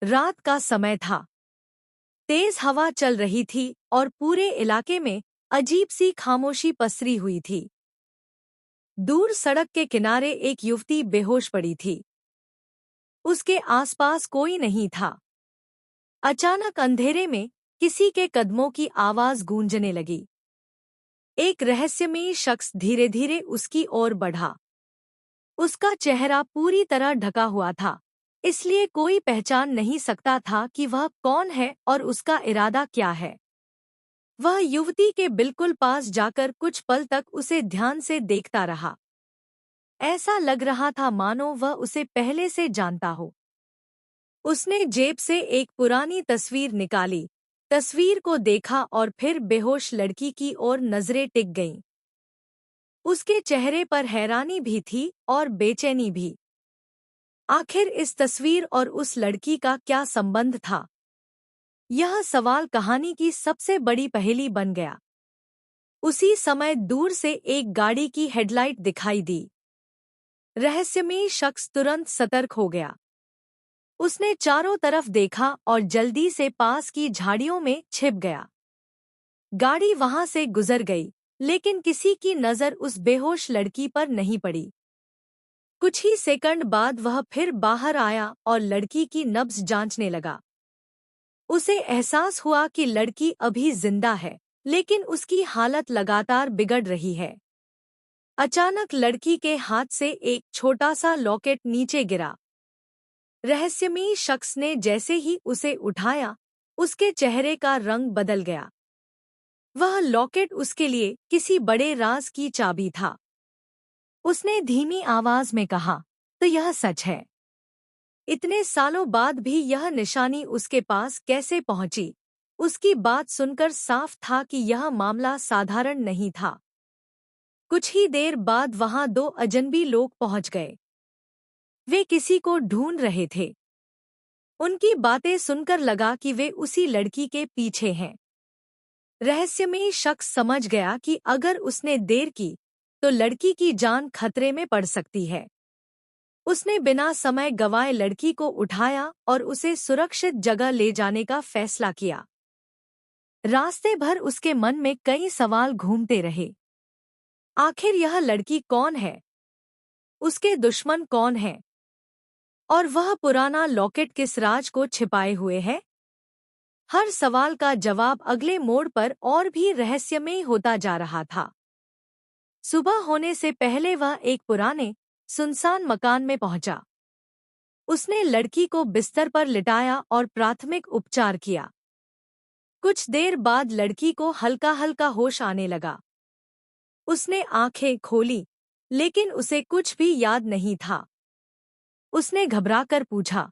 रात का समय था। तेज हवा चल रही थी और पूरे इलाके में अजीब सी खामोशी पसरी हुई थी। दूर सड़क के किनारे एक युवती बेहोश पड़ी थी। उसके आसपास कोई नहीं था। अचानक अंधेरे में किसी के कदमों की आवाज गूंजने लगी। एक रहस्यमयी शख्स धीरे धीरे उसकी ओर बढ़ा। उसका चेहरा पूरी तरह ढका हुआ था, इसलिए कोई पहचान नहीं सकता था कि वह कौन है और उसका इरादा क्या है। वह युवती के बिल्कुल पास जाकर कुछ पल तक उसे ध्यान से देखता रहा। ऐसा लग रहा था मानो वह उसे पहले से जानता हो। उसने जेब से एक पुरानी तस्वीर निकाली, तस्वीर को देखा और फिर बेहोश लड़की की ओर नजरें टिक गईं। उसके चेहरे पर हैरानी भी थी और बेचैनी भी। आखिर इस तस्वीर और उस लड़की का क्या संबंध था? यह सवाल कहानी की सबसे बड़ी पहेली बन गया। उसी समय दूर से एक गाड़ी की हेडलाइट दिखाई दी। रहस्यमयी शख्स तुरंत सतर्क हो गया। उसने चारों तरफ देखा और जल्दी से पास की झाड़ियों में छिप गया। गाड़ी वहां से गुजर गई, लेकिन किसी की नजर उस बेहोश लड़की पर नहीं पड़ी। कुछ ही सेकंड बाद वह फिर बाहर आया और लड़की की नब्ज जांचने लगा। उसे एहसास हुआ कि लड़की अभी जिंदा है, लेकिन उसकी हालत लगातार बिगड़ रही है। अचानक लड़की के हाथ से एक छोटा सा लॉकेट नीचे गिरा। रहस्यमयी शख्स ने जैसे ही उसे उठाया, उसके चेहरे का रंग बदल गया। वह लॉकेट उसके लिए किसी बड़े राज की चाबी था। उसने धीमी आवाज में कहा, तो यह सच है। इतने सालों बाद भी यह निशानी उसके पास कैसे पहुंची? उसकी बात सुनकर साफ था कि यह मामला साधारण नहीं था। कुछ ही देर बाद वहां दो अजनबी लोग पहुंच गए। वे किसी को ढूंढ रहे थे। उनकी बातें सुनकर लगा कि वे उसी लड़की के पीछे हैं। रहस्यमयी शख्स समझ गया कि अगर उसने देर की, तो लड़की की जान खतरे में पड़ सकती है। उसने बिना समय गंवाए लड़की को उठाया और उसे सुरक्षित जगह ले जाने का फैसला किया। रास्ते भर उसके मन में कई सवाल घूमते रहे। आखिर यह लड़की कौन है? उसके दुश्मन कौन हैं? और वह पुराना लॉकेट किस राज को छिपाए हुए है? हर सवाल का जवाब अगले मोड़ पर और भी रहस्यमय होता जा रहा था। सुबह होने से पहले वह एक पुराने, सुनसान मकान में पहुंचा। उसने लड़की को बिस्तर पर लिटाया और प्राथमिक उपचार किया। कुछ देर बाद लड़की को हल्का हल्का होश आने लगा। उसने आंखें खोली, लेकिन उसे कुछ भी याद नहीं था। उसने घबराकर पूछा,